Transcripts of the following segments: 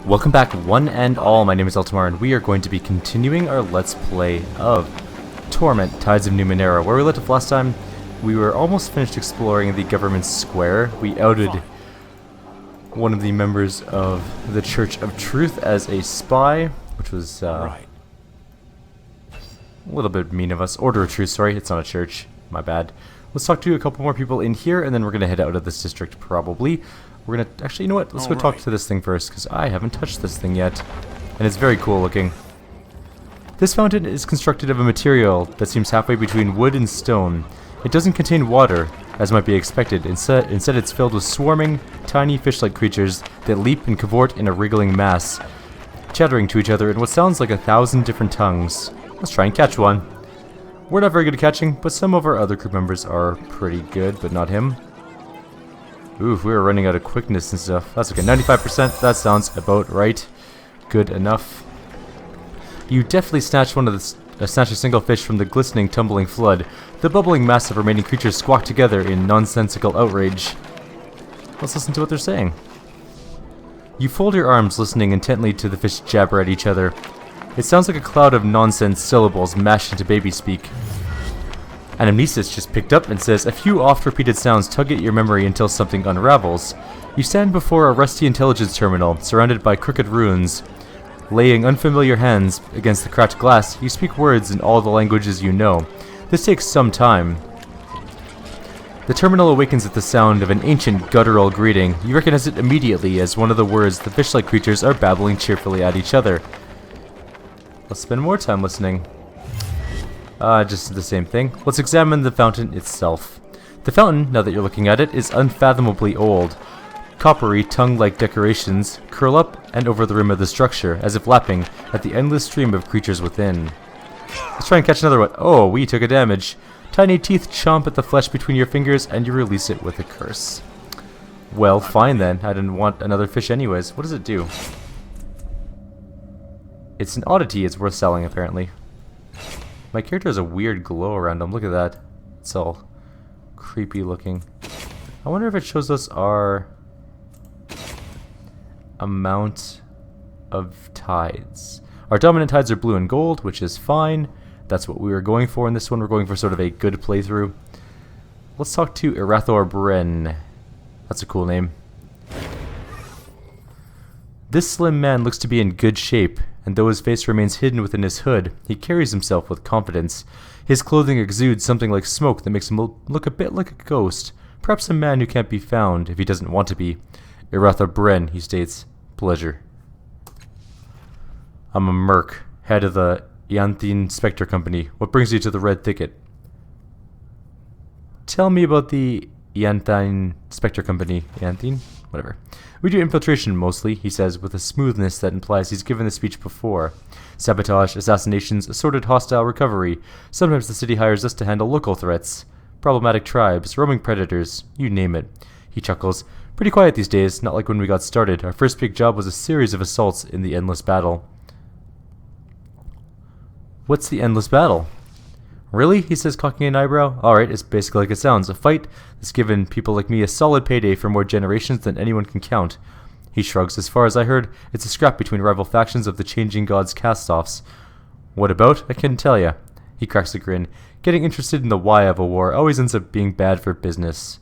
Welcome back one and all, my name is Eltimar and we are going to be continuing our Let's Play of Torment, Tides of Numenera. Where we left off last time, we were almost finished exploring the government square. We outed one of the members of the Church of Truth as a spy, which was a little bit mean of us. Order of Truth, sorry, it's not a church, my bad. Let's talk to a couple more people in here and then we're going to head out of this district probably. We're gonna, actually, you know what, let's go talk to this thing first, because I haven't touched this thing yet. And it's very cool looking. This fountain is constructed of a material that seems halfway between wood and stone. It doesn't contain water, as might be expected. Instead it's filled with swarming, tiny fish-like creatures that leap and cavort in a wriggling mass, chattering to each other in what sounds like 1,000 different tongues. Let's try and catch one. We're not very good at catching, but some of our other crew members are pretty good, but not him. Oof, we were running out of quickness and stuff. That's okay. 95%, that sounds about right. Good enough. You deftly snatch snatch a single fish from the glistening, tumbling flood. The bubbling mass of remaining creatures squawk together in nonsensical outrage. Let's listen to what they're saying. You fold your arms, listening intently to the fish jabber at each other. It sounds like a cloud of nonsense syllables mashed into baby speak. Anamnesis just picked up and says, a few oft-repeated sounds tug at your memory until something unravels. You stand before a rusty intelligence terminal, surrounded by crooked runes. Laying unfamiliar hands against the cracked glass, you speak words in all the languages you know. This takes some time. The terminal awakens at the sound of an ancient guttural greeting. You recognize it immediately as one of the words the fish-like creatures are babbling cheerfully at each other. Let's spend more time listening. Just the same thing. Let's examine the fountain itself. The fountain, now that you're looking at it, is unfathomably old. Coppery, tongue-like decorations curl up and over the rim of the structure, as if lapping at the endless stream of creatures within. Let's try and catch another one. Oh, we took a damage. Tiny teeth chomp at the flesh between your fingers, and you release it with a curse. Well, fine then. I didn't want another fish anyways. What does it do? It's an oddity. It's worth selling, apparently. My character has a weird glow around him. Look at that. It's all creepy looking. I wonder if it shows us our amount of tides. Our dominant tides are blue and gold, which is fine. That's what we were going for in this one. We're going for sort of a good playthrough. Let's talk to Irathor Bren. That's a cool name. This slim man looks to be in good shape, and though his face remains hidden within his hood, he carries himself with confidence. His clothing exudes something like smoke that makes him look a bit like a ghost, perhaps a man who can't be found if he doesn't want to be. Irathor Bren, he states. Pleasure. I'm a merc, head of the Ianthin Spectre Company. What brings you to the Red Thicket? Tell me about the Ianthin Spectre Company. Ianthin? Whatever. We do infiltration mostly, he says, with a smoothness that implies he's given the speech before. Sabotage, assassinations, assorted hostile recovery. Sometimes the city hires us to handle local threats. Problematic tribes, roaming predators, you name it. He chuckles. Pretty quiet these days, not like when we got started. Our first big job was a series of assaults in the Endless Battle. What's the Endless Battle? Really? He says, cocking an eyebrow. Alright, it's basically like it sounds. A fight that's given people like me a solid payday for more generations than anyone can count. He shrugs. As far as I heard, it's a scrap between rival factions of the Changing Gods cast-offs. What about? I couldn't tell ya. He cracks a grin. Getting interested in the why of a war always ends up being bad for business.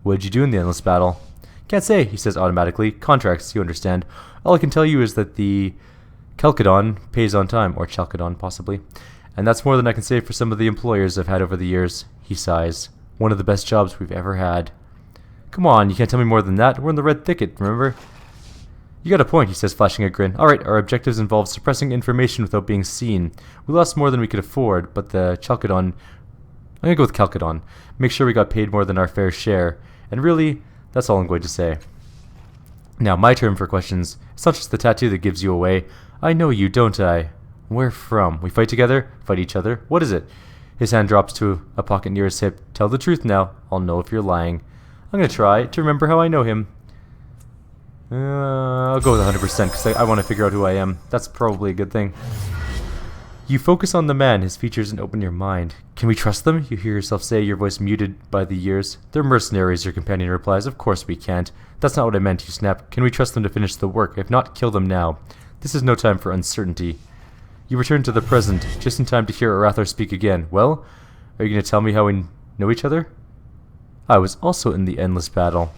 What did you do in the Endless Battle? Can't say, he says automatically. Contracts, you understand. All I can tell you is that the Chalcedon pays on time. Or Chalcedon, possibly. And that's more than I can say for some of the employers I've had over the years. He sighs. One of the best jobs we've ever had. Come on, you can't tell me more than that. We're in the Red Thicket, remember? You got a point, he says, flashing a grin. Alright, our objectives involve suppressing information without being seen. We lost more than we could afford, but the Chalcedon... I'm gonna go with Chalcedon. Make sure we got paid more than our fair share. And really, that's all I'm going to say. Now, my turn for questions. It's not just the tattoo that gives you away. I know you, don't I? Where from? We fight together? Fight each other? What is it? His hand drops to a pocket near his hip. Tell the truth now. I'll know if you're lying. I'm gonna try to remember how I know him. I'll go with 100% because I want to figure out who I am. That's probably a good thing. You focus on the man, his features, and open your mind. Can we trust them? You hear yourself say, your voice muted by the years. They're mercenaries, your companion replies. Of course we can't. That's not what I meant, you snap. Can we trust them to finish the work? If not, kill them now. This is no time for uncertainty. You return to the present, just in time to hear Arathar speak again. Well, are you going to tell me how we know each other? I was also in the endless battle.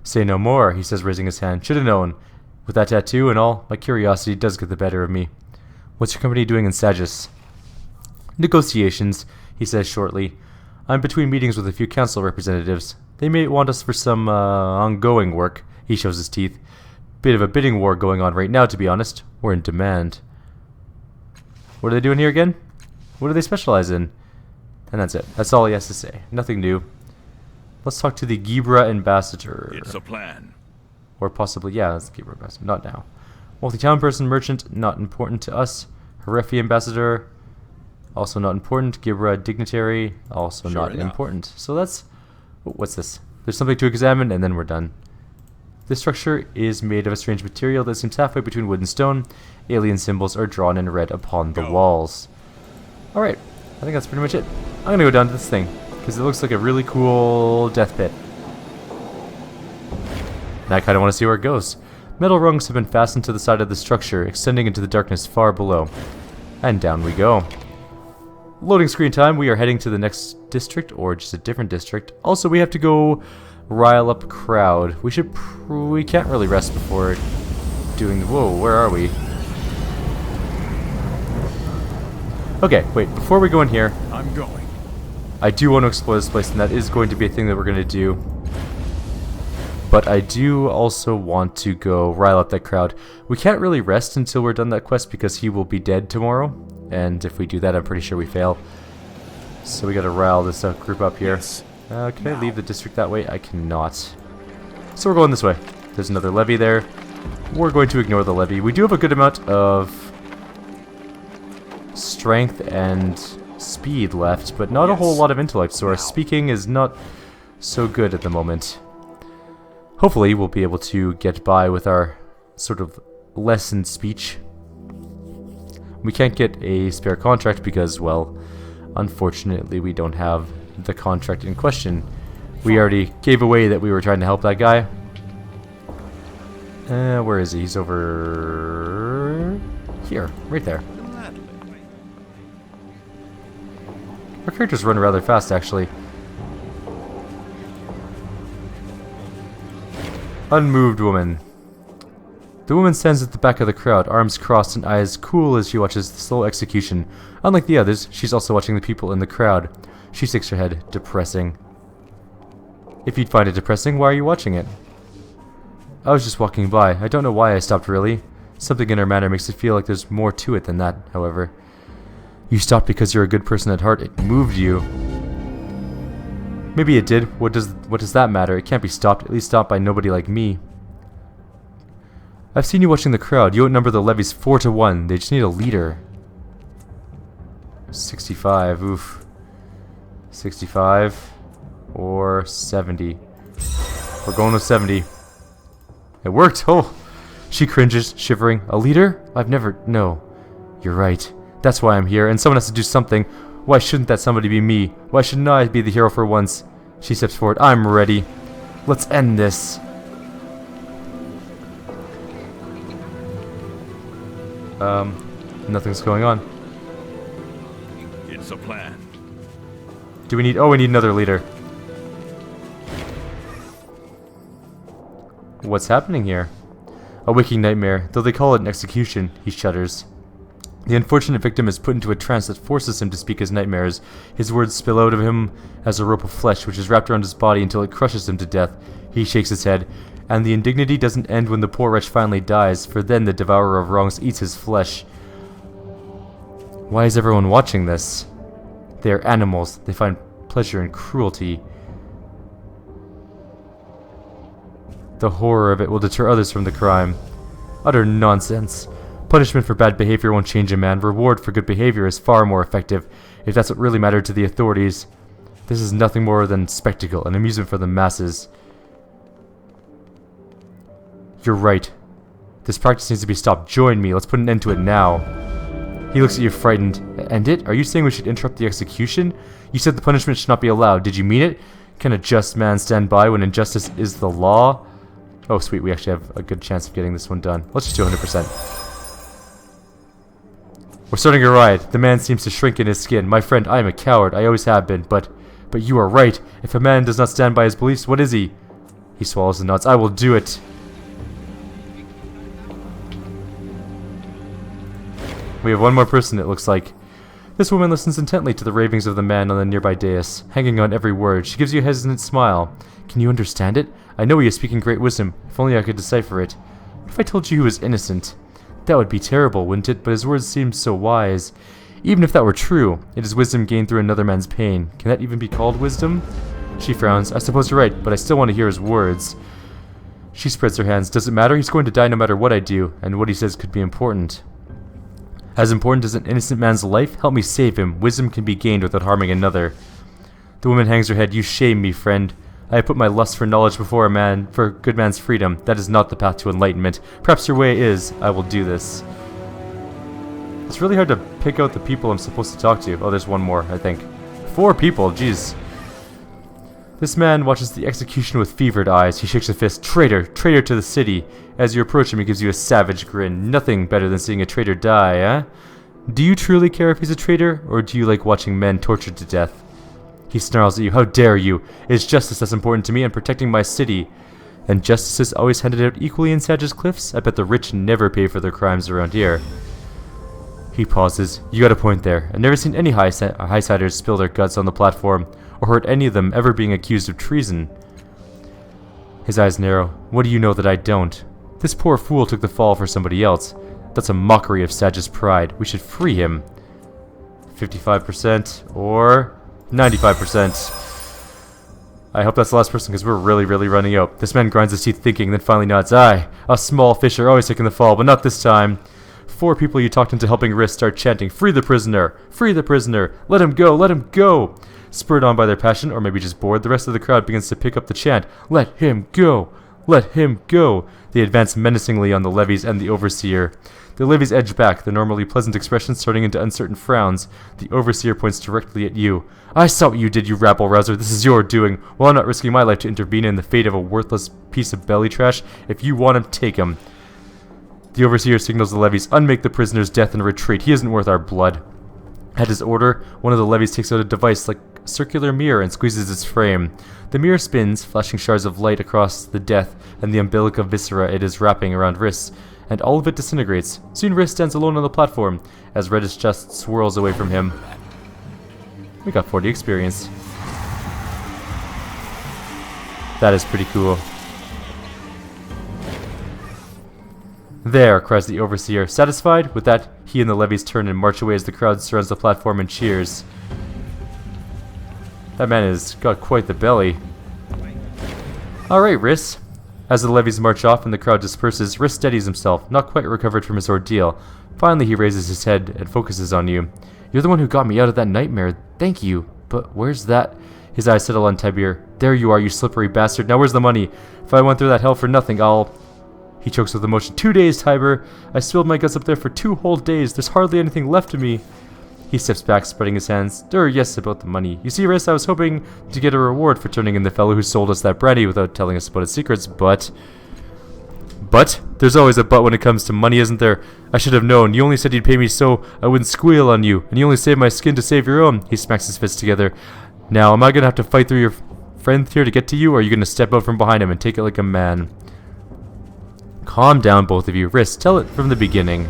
Say no more, he says, raising his hand. Should have known. With that tattoo and all, my curiosity does get the better of me. What's your company doing in Sagus? Negotiations, he says shortly. I'm between meetings with a few council representatives. They may want us for some, ongoing work. He shows his teeth. Bit of a bidding war going on right now, to be honest. We're in demand. What are they doing here again? What do they specialize in? And that's it. That's all he has to say. Nothing new. Let's talk to the Gibra ambassador. It's a plan. Or possibly, yeah, that's the Gibra ambassador. Not now. Multi-town person, merchant, not important to us. Harefi ambassador, also not important. Gibra dignitary, also Sure not enough. important. So that's... What's this? There's something to examine, and then we're done. This structure is made of a strange material that seems halfway between wood and stone. Alien symbols are drawn in red upon the walls. Alright, I think that's pretty much it. I'm gonna go down to this thing, because it looks like a really cool death pit. And I kind of want to see where it goes. Metal rungs have been fastened to the side of the structure, extending into the darkness far below. And down we go. Loading screen time, we are heading to the next district, or just a different district. Also, we have to go rile up a crowd. We can't really rest before doing the... Whoa, where are we? Okay, wait, before we go in here... I'm going. I do want to explore this place, and that is going to be a thing that we're going to do. But I do also want to go rile up that crowd. We can't really rest until we're done that quest because he will be dead tomorrow. And if we do that, I'm pretty sure we fail. So we gotta rile this group up here. Yes. Can I leave the district that way? I cannot. So we're going this way. There's another levy there. We're going to ignore the levy. We do have a good amount of strength and speed left, but not a whole lot of intellect, so our speaking is not so good at the moment. Hopefully we'll be able to get by with our sort of lessened speech. We can't get a spare contract because, well, unfortunately we don't have the contract in question. We already gave away that we were trying to help that guy. Where is he? He's over here, right there. Our characters run rather fast, actually. Unmoved woman. The woman stands at the back of the crowd, arms crossed and eyes cool as she watches the slow execution. Unlike the others, she's also watching the people in the crowd. She shakes her head. Depressing. If you'd find it depressing, why are you watching it? I was just walking by. I don't know why I stopped, really. Something in her manner makes it feel like there's more to it than that, however. You stopped because you're a good person at heart. It moved you. Maybe it did. What does that matter? It can't be stopped. At least stopped by nobody like me. I've seen you watching the crowd. You outnumber the levies 4-1. They just need a leader. 65. Oof. 65 or 70. We're going with 70. It worked. Oh. She cringes, shivering. A leader? I've never... No. You're right. That's why I'm here, and someone has to do something. Why shouldn't that somebody be me? Why shouldn't I be the hero for once? She steps forward. I'm ready. Let's end this. Nothing's going on. It's a plan. Do we need... Oh, we need another leader. What's happening here? A waking nightmare. Though they call it an execution, he shudders. The unfortunate victim is put into a trance that forces him to speak his nightmares. His words spill out of him as a rope of flesh, which is wrapped around his body until it crushes him to death. He shakes his head. And the indignity doesn't end when the poor wretch finally dies, for then the devourer of wrongs eats his flesh. Why is everyone watching this? They are animals. They find pleasure in cruelty. The horror of it will deter others from the crime. Utter nonsense. Punishment for bad behavior won't change a man. Reward for good behavior is far more effective, if that's what really mattered to the authorities. This is nothing more than spectacle, an amusement for the masses. You're right. This practice needs to be stopped. Join me. Let's put an end to it now. He looks at you frightened. End it? Are you saying we should interrupt the execution? You said the punishment should not be allowed. Did you mean it? Can a just man stand by when injustice is the law? Oh, sweet. We actually have a good chance of getting this one done. Let's just do 100%. We're starting a riot. The man seems to shrink in his skin. My friend, I am a coward. I always have been. But you are right. If a man does not stand by his beliefs, what is he? He swallows and nods. I will do it. We have one more person, it looks like. This woman listens intently to the ravings of the man on the nearby dais, hanging on every word. She gives you a hesitant smile. Can you understand it? I know he is speaking great wisdom. If only I could decipher it. What if I told you he was innocent? That would be terrible, wouldn't it? But his words seem so wise. Even if that were true, it is wisdom gained through another man's pain. Can that even be called wisdom? She frowns. I suppose you're right, but I still want to hear his words. She spreads her hands. Does it matter? He's going to die no matter what I do, and what he says could be important. As important as an innocent man's life? Help me save him. Wisdom can be gained without harming another. The woman hangs her head. You shame me, friend. I have put my lust for knowledge before a good man's freedom. That is not the path to enlightenment. Perhaps your way is. I will do this. It's really hard to pick out the people I'm supposed to talk to. Oh, there's one more, I think. 4 people, jeez. This man watches the execution with fevered eyes. He shakes a fist. Traitor! Traitor to the city! As you approach him, he gives you a savage grin. Nothing better than seeing a traitor die, eh? Do you truly care if he's a traitor, or do you like watching men tortured to death? He snarls at you. How dare you! Is justice as important to me and protecting my city? And justice is always handed out equally in Sage's Cliffs? I bet the rich never pay for their crimes around here. He pauses. You got a point there. I've never seen any highsiders spill their guts on the platform, or heard any of them ever being accused of treason. His eyes narrow. What do you know that I don't? This poor fool took the fall for somebody else. That's a mockery of Sage's pride. We should free him. 55% or 95%. I hope that's the last person because we're really running out. This man grinds his teeth thinking, then finally nods. Aye, us small fish are always taking the fall, but not this time. 4 people you talked into helping Riss start chanting, Free the prisoner! Free the prisoner! Let him go! Let him go! Spurred on by their passion, or maybe just bored, the rest of the crowd begins to pick up the chant, Let him go! Let him go! They advance menacingly on the levies and the overseer. The levies edge back, the normally pleasant expressions turning into uncertain frowns. The overseer points directly at you. I saw what you did, you rabble-rouser. This is your doing. Well, I'm not risking my life to intervene in the fate of a worthless piece of belly trash. If you want him, take him. The overseer signals the levies, unmake the prisoner's death and retreat. He isn't worth our blood. At his order, one of the levies takes out a device like a circular mirror and squeezes its frame. The mirror spins, flashing shards of light across the death and the umbilical viscera it is wrapping around Riss, and all of it disintegrates. Soon Riss stands alone on the platform, as reddish dust swirls away from him. We got 40 experience. That is pretty cool. There, cries the overseer. Satisfied? With that, he and the levies turn and march away as the crowd surrounds the platform and cheers. That man has got quite the belly. Alright, Riss. As the levies march off and the crowd disperses, Riss steadies himself, not quite recovered from his ordeal. Finally, he raises his head and focuses on you. You're the one who got me out of that nightmare. Thank you. But where's that? His eyes settle on Tibir. There you are, you slippery bastard. Now where's the money? If I went through that hell for nothing, He chokes with emotion. 2 days, Tibir. I spilled my guts up there for 2 whole days. There's hardly anything left of me. He steps back, spreading his hands. Yes, about the money. You see, Riss, I was hoping to get a reward for turning in the fellow who sold us that brandy without telling us about his secrets, but... But? There's always a but when it comes to money, isn't there? I should have known. You only said you'd pay me so I wouldn't squeal on you, and you only saved my skin to save your own. He smacks his fists together. Now, am I gonna have to fight through your friend here to get to you, or are you gonna step out from behind him and take it like a man? Calm down, both of you. Riss, tell it from the beginning.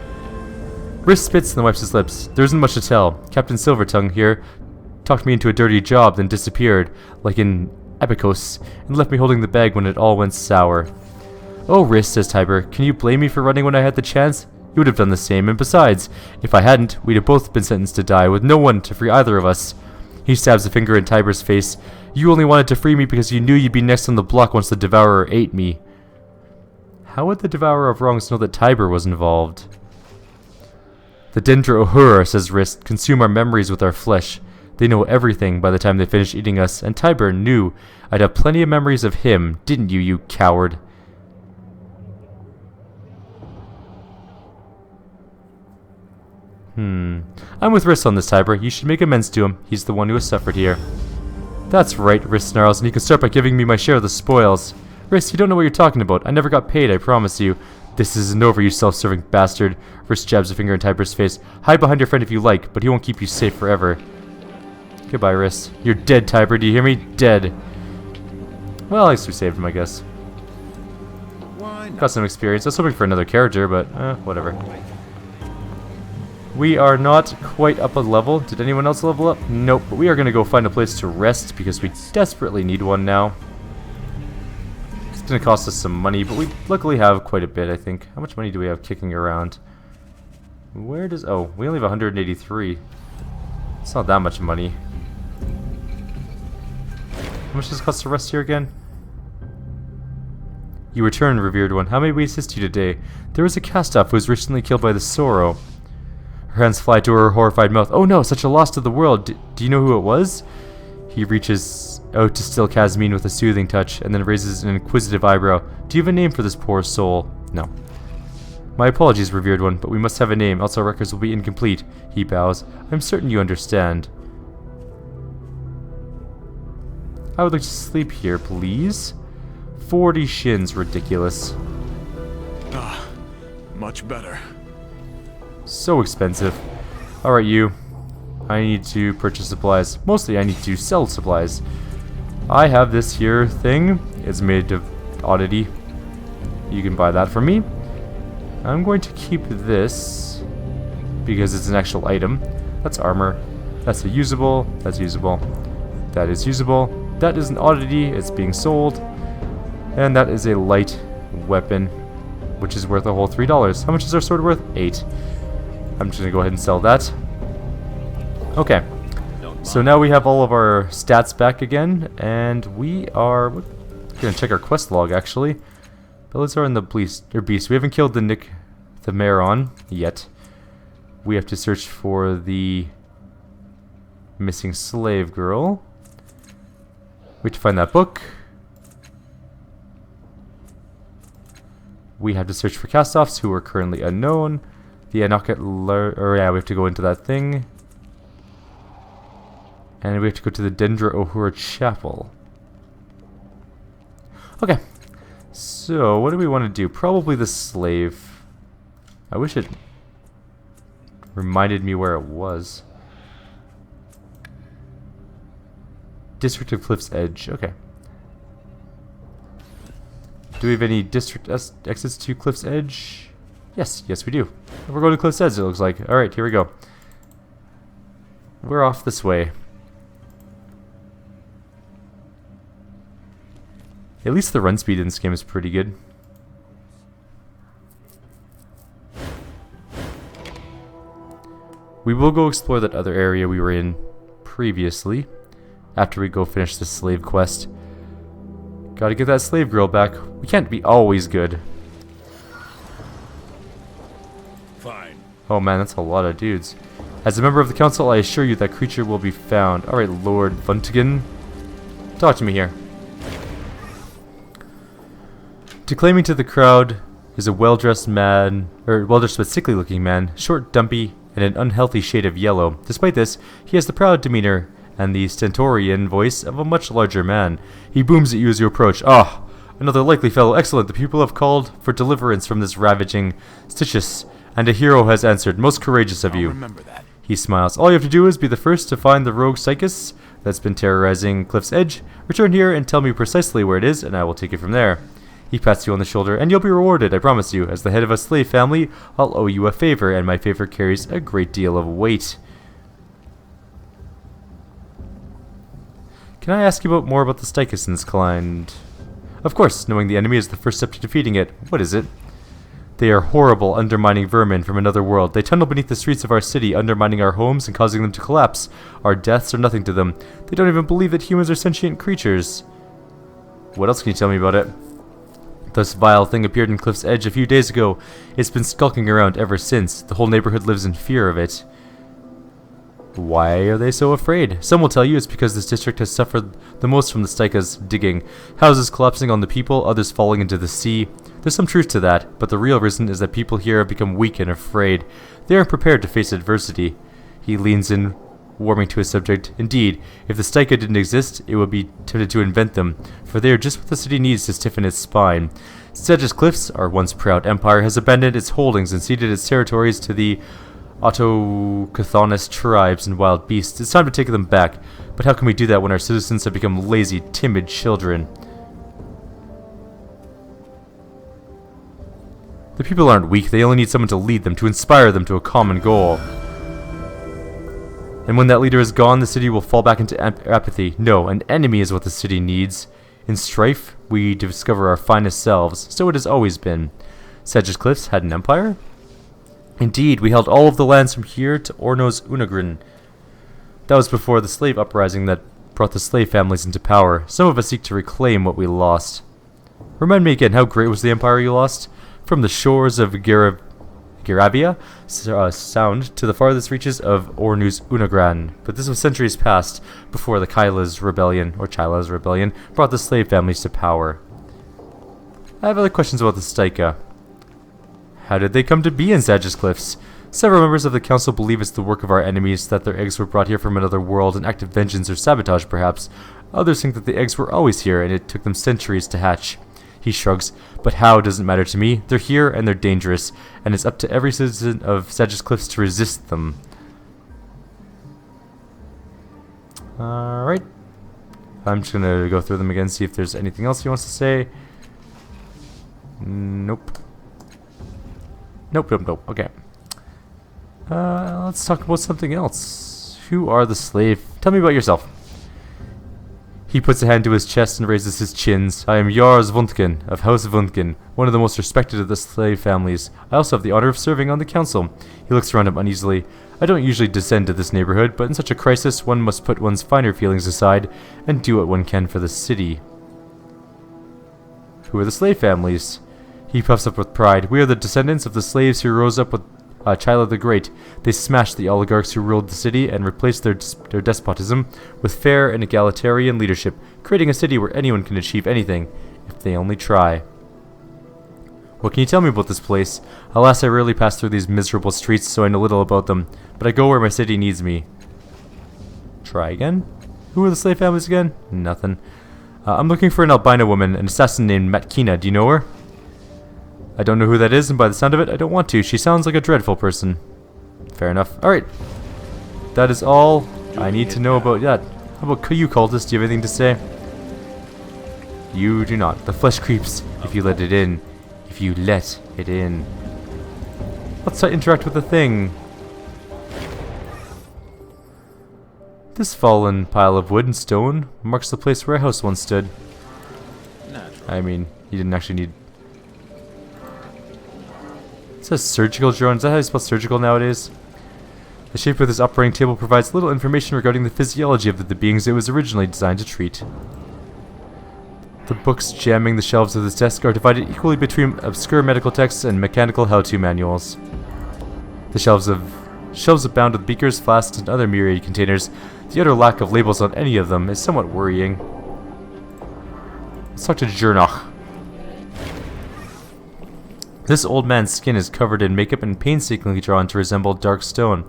Riss spits and wipes his lips. There isn't much to tell. Captain Silvertongue here talked me into a dirty job, then disappeared, like in Abacos, and left me holding the bag when it all went sour. Oh, Riss, says Tibir, can you blame me for running when I had the chance? You would have done the same, and besides, if I hadn't, we'd have both been sentenced to die, with no one to free either of us. He stabs a finger in Tibir's face. You only wanted to free me because you knew you'd be next on the block once the Devourer ate me. How would the Devourer of Wrongs know that Tibir was involved? The Dendra Uhura, says Riss, consume our memories with our flesh. They know everything by the time they finish eating us, and Tibir knew I'd have plenty of memories of him, didn't you, you coward? I'm with Riss on this, Tiber. You should make amends to him. He's the one who has suffered here. That's right, Riss snarls, and you can start by giving me my share of the spoils. Riss, you don't know what you're talking about. I never got paid, I promise you. This isn't over, you self-serving bastard. Riss jabs a finger in Tiber's face. Hide behind your friend if you like, but he won't keep you safe forever. Goodbye, Riss. You're dead, Tiber. Do you hear me? Dead. Well, at least we saved him, I guess. Why not? Got some experience. I was hoping for another character, but whatever. We are not quite up a level. Did anyone else level up? Nope. But we are going to go find a place to rest because we desperately need one now. It's going to cost us some money, but we luckily have quite a bit, I think. How much money do we have kicking around? Where does... Oh, we only have 183. It's not that much money. How much does it cost to rest here again? You return, revered one. How may we assist you today? There was a cast-off who was recently killed by the Sorrow. Her hands fly to her horrified mouth. Oh no, such a loss to the world. Do you know who it was? He reaches out to still Casmine with a soothing touch, and then raises an inquisitive eyebrow. Do you have a name for this poor soul? No. My apologies, revered one, but we must have a name, else our records will be incomplete. He bows. I'm certain you understand. I would like to sleep here, please. 40 shins, ridiculous. Ah, much better. So expensive. Alright, you. I need to purchase supplies. Mostly I need to sell supplies. I have this here thing. It's made of oddity. You can buy that from me. I'm going to keep this because it's an actual item. That's armor. That's a usable. That's usable. That is usable. That is an oddity. It's being sold. And that is a light weapon, which is worth a whole $3. How much is our sword worth? 8. I'm just going to go ahead and sell that. Okay. So now we have all of our stats back again, and we are going to check our quest log, actually. Belazar and the beast. We haven't killed the Maron yet. We have to search for the missing slave girl. We have to find that book. We have to search for cast-offs who are currently unknown. The Anoket we have to go into that thing. And we have to go to the Dendra Ohura Chapel. Okay. So, what do we want to do? Probably the slave. I wish it reminded me where it was. District of Cliff's Edge. Okay. Do we have any district exits to Cliff's Edge? Yes, we do. We're going to Cliff's Edge, it looks like. Alright, here we go. We're off this way. At least the run speed in this game is pretty good. We will go explore that other area we were in previously, after we go finish this slave quest. Gotta get that slave girl back. We can't be always good. Fine. Oh man, that's a lot of dudes. As a member of the council, I assure you that creature will be found. Alright, Lord Vuntigan. Talk to me here. Declaiming to the crowd is a well-dressed man, or well-dressed but sickly-looking man, short, dumpy, and an unhealthy shade of yellow. Despite this, he has the proud demeanor and the stentorian voice of a much larger man. He booms at you as you approach. Ah, another likely fellow. Excellent. The people have called for deliverance from this ravaging Stichus, and a hero has answered. Most courageous of you. Remember that. He smiles. All you have to do is be the first to find the rogue Psychus that's been terrorizing Cliff's Edge. Return here and tell me precisely where it is, and I will take it from there. He pats you on the shoulder, and you'll be rewarded, I promise you. As the head of a slave family, I'll owe you a favor, and my favor carries a great deal of weight. Can I ask you more about the Stychus's kind? Of course, knowing the enemy is the first step to defeating it. What is it? They are horrible, undermining vermin from another world. They tunnel beneath the streets of our city, undermining our homes and causing them to collapse. Our deaths are nothing to them. They don't even believe that humans are sentient creatures. What else can you tell me about it? This vile thing appeared in Cliff's Edge a few days ago. It's been skulking around ever since. The whole neighborhood lives in fear of it. Why are they so afraid? Some will tell you it's because this district has suffered the most from the Stychus digging. Houses collapsing on the people, others falling into the sea. There's some truth to that, but the real reason is that people here have become weak and afraid. They aren't prepared to face adversity. He leans in, warming to his subject. Indeed, if the Styka didn't exist, it would be tempted to invent them, for they are just what the city needs to stiffen its spine. Sedge's Cliffs, our once proud empire, has abandoned its holdings and ceded its territories to the autochthonous tribes and wild beasts. It's time to take them back, but how can we do that when our citizens have become lazy, timid children? The people aren't weak, they only need someone to lead them, to inspire them to a common goal. And when that leader is gone, the city will fall back into apathy. No, an enemy is what the city needs. In strife, we discover our finest selves. So it has always been. Sedge's Cliffs had an empire? Indeed, we held all of the lands from here to Orno's Unagrin. That was before the slave uprising that brought the slave families into power. Some of us seek to reclaim what we lost. Remind me again, how great was the empire you lost? From the shores of Giravia sound to the farthest reaches of Ornu's Unagran. But this was centuries past, before the Kyla's rebellion, or Chyla's rebellion, brought the slave families to power. I have other questions about the Styka. How did they come to be in Sedge's Cliffs? Several members of the council believe it's the work of our enemies, that their eggs were brought here from another world, an act of vengeance or sabotage perhaps. Others think that the eggs were always here, and it took them centuries to hatch. He shrugs. But how doesn't matter to me. They're here and they're dangerous, and it's up to every citizen of Sedge's Cliffs to resist them. Alright. I'm just gonna go through them again, see if there's anything else he wants to say. Nope. Nope. Okay. Let's talk about something else. Who are the slave? Tell me about yourself. He puts a hand to his chest and raises his chins. I am Jarls Wundken, of House Wundken, one of the most respected of the slave families. I also have the honor of serving on the council. He looks around him uneasily. I don't usually descend to this neighborhood, but in such a crisis, one must put one's finer feelings aside and do what one can for the city. Who are the slave families? He puffs up with pride. We are the descendants of the slaves who rose up with Chyla the Great. They smashed the oligarchs who ruled the city and replaced their despotism with fair and egalitarian leadership, creating a city where anyone can achieve anything, if they only try. What can you tell me about this place? Alas, I rarely pass through these miserable streets, so I know little about them, but I go where my city needs me. Try again? Who are the slave families again? Nothing. I'm looking for an albino woman, an assassin named Matkina. Do you know her? I don't know who that is, and by the sound of it, I don't want to. She sounds like a dreadful person. Fair enough. Alright. That is all I need to know about that. How about you, cultist? Do you have anything to say? You do not. The flesh creeps if you let it in. If you let it in. Let's interact with the thing. This fallen pile of wood and stone marks the place where a house once stood. I mean, you didn't actually need... It says surgical drone. Is that how you spell surgical nowadays? The shape of this operating table provides little information regarding the physiology of the beings it was originally designed to treat. The books jamming the shelves of this desk are divided equally between obscure medical texts and mechanical how-to manuals. The shelves abound with beakers, flasks, and other myriad containers. The utter lack of labels on any of them is somewhat worrying. Let's talk to Jernach. This old man's skin is covered in makeup and painstakingly drawn to resemble dark stone.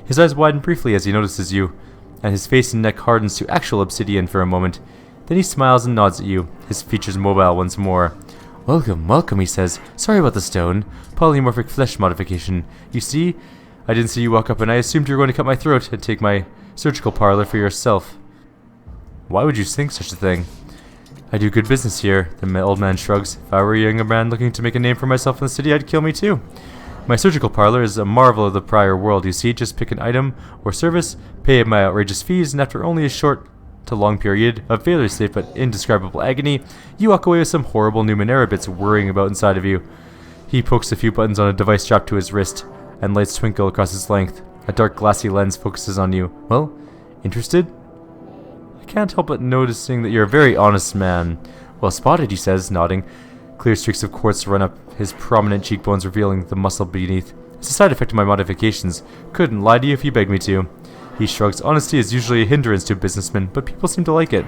His eyes widen briefly as he notices you, and his face and neck hardens to actual obsidian for a moment. Then he smiles and nods at you, his features mobile once more. Welcome, welcome, he says. Sorry about the stone. Polymorphic flesh modification. You see, I didn't see you walk up and I assumed you were going to cut my throat and take my surgical parlor for yourself. Why would you think such a thing? I do good business here, the old man shrugs. If I were a younger man looking to make a name for myself in the city, I'd kill me too. My surgical parlor is a marvel of the prior world, you see. Just pick an item or service, pay my outrageous fees, and after only a short to long period of fairly safe but indescribable agony, you walk away with some horrible Numenera bits whirring about inside of you. He pokes a few buttons on a device strapped to his wrist, and lights twinkle across its length. A dark glassy lens focuses on you. Well, interested? Can't help but noticing that you're a very honest man. Well spotted, he says, nodding. Clear streaks of quartz run up his prominent cheekbones, revealing the muscle beneath. It's a side effect of my modifications. Couldn't lie to you if you begged me to. He shrugs. Honesty is usually a hindrance to a businessman, but people seem to like it.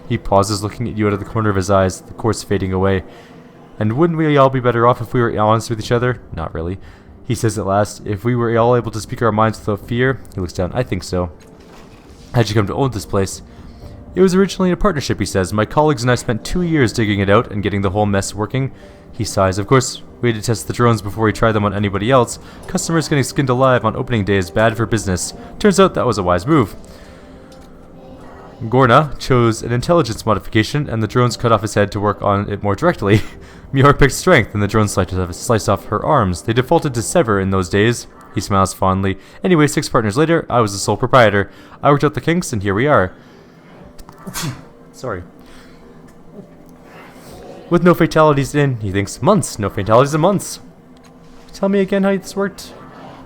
He pauses, looking at you out of the corner of his eyes, the quartz fading away. And wouldn't we all be better off if we were honest with each other? Not really. He says at last, if we were all able to speak our minds without fear, he looks down, I think so. How'd you come to own this place? It was originally a partnership, he says. My colleagues and I spent 2 years digging it out and getting the whole mess working. He sighs. Of course, we had to test the drones before we tried them on anybody else. Customers getting skinned alive on opening day is bad for business. Turns out that was a wise move. Gorna chose an intelligence modification, and the drones cut off his head to work on it more directly. Mior picked strength, and the drones sliced off her arms. They defaulted to sever in those days. He smiles fondly. Anyway, 6 partners later, I was the sole proprietor. I worked out the kinks, and here we are. Sorry. With no fatalities in, he thinks, months. No fatalities in months. Tell me again how this worked.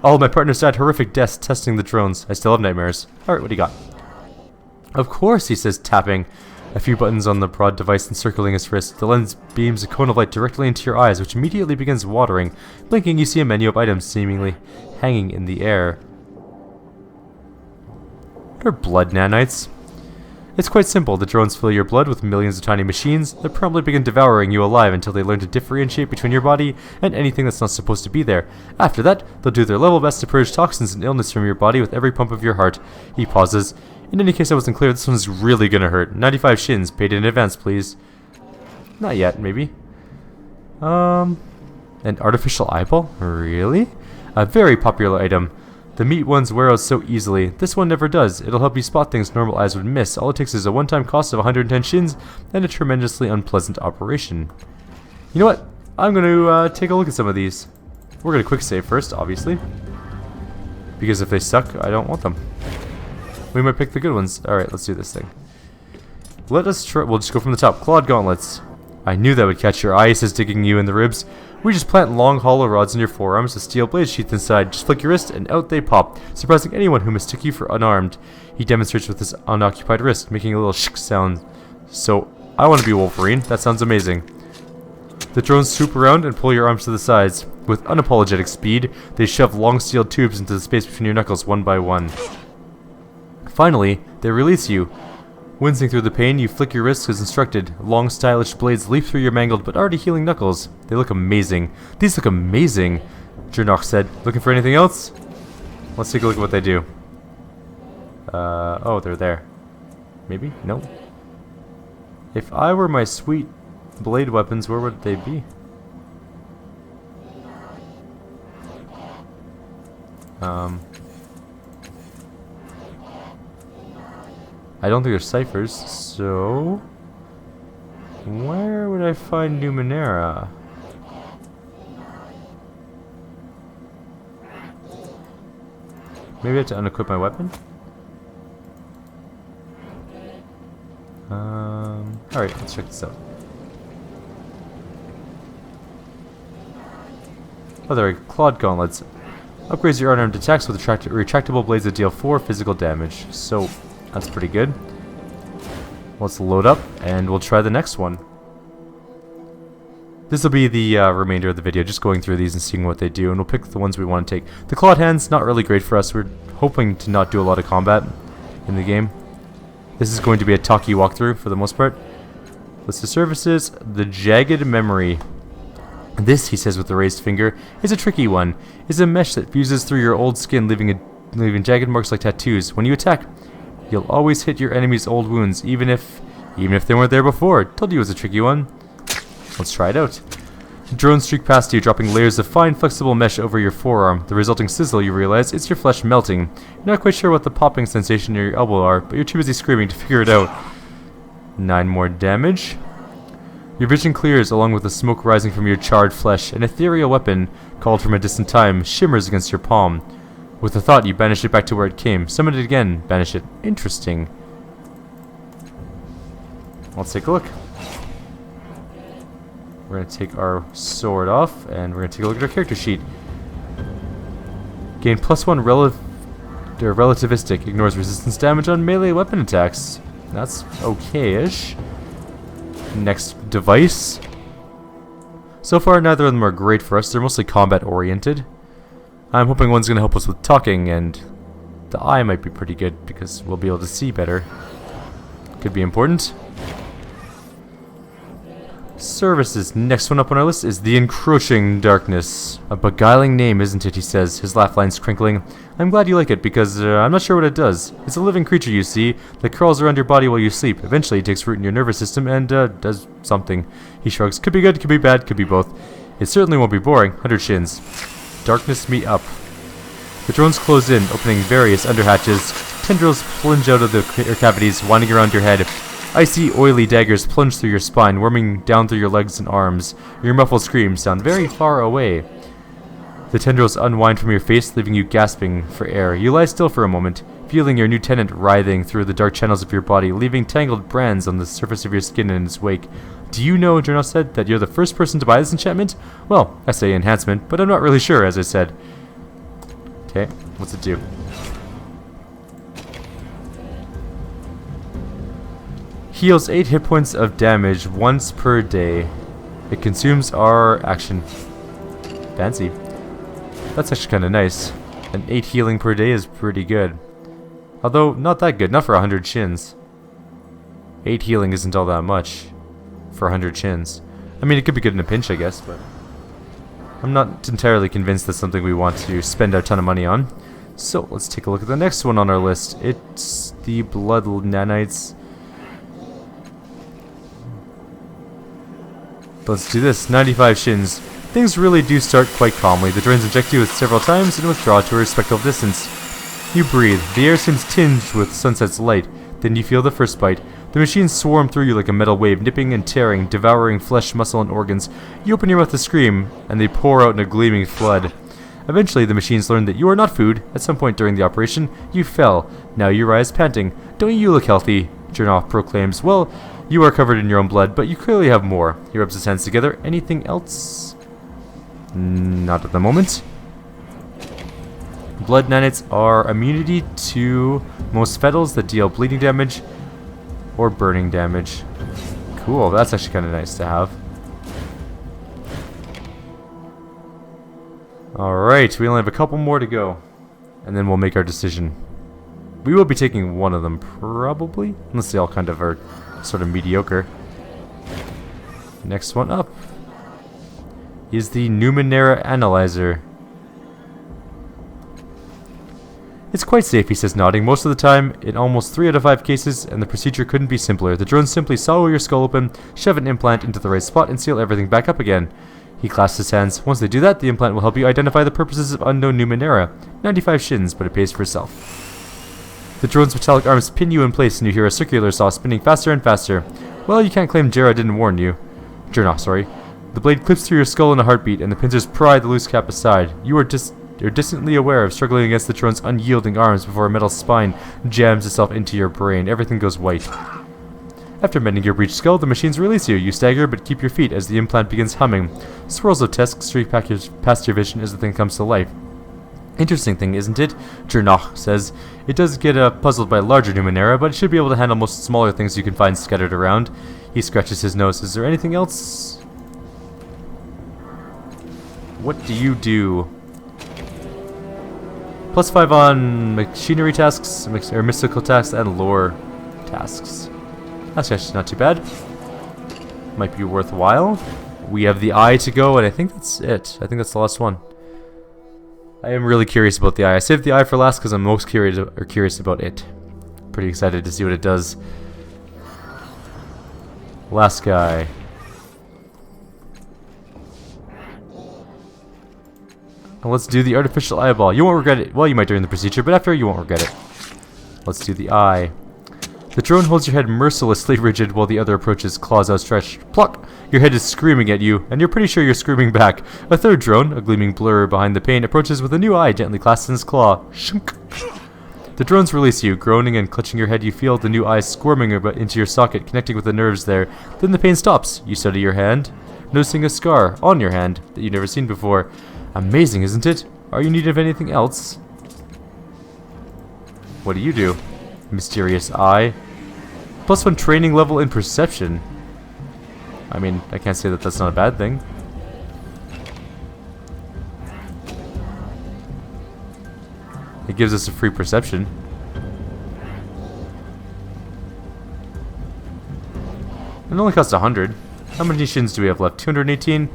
All of my partners died horrific deaths testing the drones. I still have nightmares. Alright, what do you got? Of course, he says, tapping a few buttons on the broad device encircling his wrist. The lens beams a cone of light directly into your eyes, which immediately begins watering. Blinking, you see a menu of items seemingly hanging in the air. What are blood nanites? It's quite simple. The drones fill your blood with millions of tiny machines that promptly begin devouring you alive until they learn to differentiate between your body and anything that's not supposed to be there. After that, they'll do their level best to purge toxins and illness from your body with every pump of your heart. He pauses. In any case I wasn't clear, this one's really gonna hurt. 95 shins, paid in advance, please. Not yet, maybe. An artificial eyeball? Really? A very popular item. The meat ones wear out so easily. This one never does. It'll help you spot things normal eyes would miss. All it takes is a one-time cost of 110 shins and a tremendously unpleasant operation. You know what? I'm gonna take a look at some of these. We're gonna quick save first, obviously. Because if they suck, I don't want them. We might pick the good ones. Alright, let's do this thing. Let us try. We'll just go from the top. Quad Gauntlets. I knew that would catch your eye, he says, digging you in the ribs. We just plant long hollow rods in your forearms with steel blades sheathed inside. Just flick your wrist and out they pop, surprising anyone who mistook you for unarmed. He demonstrates with his unoccupied wrist, making a little shk sound. So, I want to be Wolverine. That sounds amazing. The drones swoop around and pull your arms to the sides. With unapologetic speed, they shove long steel tubes into the space between your knuckles one by one. Finally, they release you. Wincing through the pain, you flick your wrists as instructed. Long, stylish blades leap through your mangled but already healing knuckles. They look amazing. These look amazing, Jernok said. Looking for anything else? Let's take a look at what they do. Oh, they're there. Maybe? No. If I were my sweet blade weapons, where would they be? I don't think there's ciphers, so where would I find Numenera? Maybe I have to unequip my weapon? Alright, let's check this out. Oh, there are Quad Gauntlets. Upgrades your unarmed attacks with retractable blades that deal 4 physical damage. So, that's pretty good. Let's load up, and we'll try the next one. This will be the remainder of the video, just going through these and seeing what they do, and we'll pick the ones we want to take. The clawed hand's not really great for us. We're hoping to not do a lot of combat in the game. This is going to be a talkie walkthrough for the most part. List of services, the Jagged Memory. This, he says with the raised finger, is a tricky one. It's a mesh that fuses through your old skin, leaving jagged marks like tattoos. When you attack, you'll always hit your enemy's old wounds, even if they weren't there before. Told you it was a tricky one. Let's try it out. Drones streak past you, dropping layers of fine, flexible mesh over your forearm. The resulting sizzle, you realize, it's your flesh melting. You're not quite sure what the popping sensation near your elbow are, but you're too busy screaming to figure it out. 9 more damage. Your vision clears, along with the smoke rising from your charred flesh. An ethereal weapon, called from a distant time, shimmers against your palm. With a thought, you banish it back to where it came. Summon it again. Banish it. Interesting. Let's take a look. We're going to take our sword off, and we're going to take a look at our character sheet. Gain +1 relativistic. Ignores resistance damage on melee weapon attacks. That's okay-ish. Next device. So far, neither of them are great for us. They're mostly combat-oriented. I'm hoping one's going to help us with talking, and the eye might be pretty good because we'll be able to see better. Could be important. Services. Next one up on our list is the Encroaching Darkness. A beguiling name, isn't it, he says, his laugh lines crinkling. I'm glad you like it, because I'm not sure what it does. It's a living creature, you see, that crawls around your body while you sleep. Eventually it takes root in your nervous system and, does something. He shrugs. Could be good, could be bad, could be both. It certainly won't be boring. 100 shins. Darkness me up. The drones close in, opening various underhatches. Tendrils plunge out of the cavities, winding around your head. Icy, oily daggers plunge through your spine, worming down through your legs and arms. Your muffled screams sound very far away. The tendrils unwind from your face, leaving you gasping for air. You lie still for a moment, feeling your new tenant writhing through the dark channels of your body, leaving tangled brands on the surface of your skin in its wake. Do you know, Journal said, that you're the first person to buy this enchantment? Well, I say enhancement, but I'm not really sure, as I said. Okay, what's it do? Heals 8 hit points of damage once per day. It consumes our action. Fancy. That's actually kind of nice. And 8 healing per day is pretty good. Although, not that good. Not for 100 shins. 8 healing isn't all that much for 100 shins. I mean, it could be good in a pinch, I guess, but I'm not entirely convinced that's something we want to spend a ton of money on. So, let's take a look at the next one on our list. It's the Blood Nanites. Let's do this. 95 shins. Things really do start quite calmly. The drones inject you with several times and withdraw to a respectful distance. You breathe. The air seems tinged with sunset's light. Then you feel the first bite. The machines swarm through you like a metal wave, nipping and tearing, devouring flesh, muscle, and organs. You open your mouth to scream, and they pour out in a gleaming flood. Eventually, the machines learn that you are not food. At some point during the operation, you fell. Now you rise panting. Don't you look healthy? Jernoff proclaims. Well, you are covered in your own blood, but you clearly have more. He rubs his hands together. Anything else? Not at the moment. Blood nanites are immunity to most fettles that deal bleeding damage or burning damage. Cool, that's actually kind of nice to have. Alright, we only have a couple more to go. And then we'll make our decision. We will be taking one of them, probably. Unless they all kind of are sort of mediocre. Next one up is the Numenera Analyzer. It's quite safe, he says, nodding. Most of the time, in almost 3 out of 5 cases, and the procedure couldn't be simpler. The drones simply saw your skull open, shove an implant into the right spot, and seal everything back up again. He clasps his hands. Once they do that, the implant will help you identify the purposes of unknown Numenera. 95 shins, but it pays for itself. The drone's metallic arms pin you in place, and you hear a circular saw spinning faster and faster. Well, you can't claim Jera didn't warn you. Jernoff, sorry. The blade clips through your skull in a heartbeat, and the pincers pry the loose cap aside. You're distantly aware of struggling against the drone's unyielding arms before a metal spine jams itself into your brain. Everything goes white. After mending your breached skull, the machines release you. You stagger, but keep your feet as the implant begins humming. Swirls of text streak past your vision as the thing comes to life. Interesting thing, isn't it? Jernoff says. It does get puzzled by larger Numenera, but it should be able to handle most smaller things you can find scattered around. He scratches his nose. Is there anything else? What do you do? +5 on machinery tasks, or mystical tasks, and lore tasks. That's actually not too bad. Might be worthwhile. We have the eye to go, and I think that's it. I think that's the last one. I am really curious about the eye. I saved the eye for last because I'm most curious about it. Pretty excited to see what it does. Last guy. And let's do the artificial eyeball. You won't regret it. Well, you might during the procedure, but after you won't regret it. Let's do the eye. The drone holds your head mercilessly rigid while the other approaches, claws outstretched. Pluck! Your head is screaming at you, and you're pretty sure you're screaming back. A third drone, a gleaming blur behind the pane, approaches with a new eye gently clasped in his claw. Shunk! The drones release you. Groaning and clutching your head, you feel the new eye squirming into your socket, connecting with the nerves there. Then the pain stops. You study your hand, noticing a scar on your hand that you've never seen before. Amazing, isn't it? Are you in need of anything else? What do you do? Mysterious eye. +1 training level in perception. I mean, I can't say that that's not a bad thing. It gives us a free perception. It only costs 100. How many shins do we have left? 218.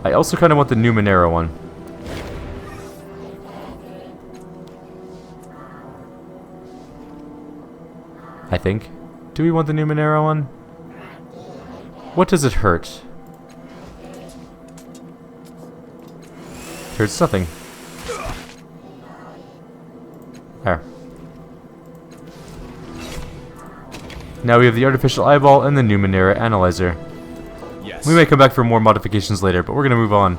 I also kind of want the Numenera one. I think. Do we want the Numenera one? What does it hurt? Hurts nothing. There. Now we have the artificial eyeball and the Numenera analyzer. Yes. We may come back for more modifications later, but we're going to move on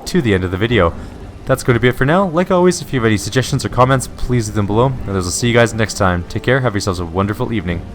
to the end of the video. That's going to be it for now. Like always, if you have any suggestions or comments, please leave them below. And I'll see you guys next time. Take care, have yourselves a wonderful evening.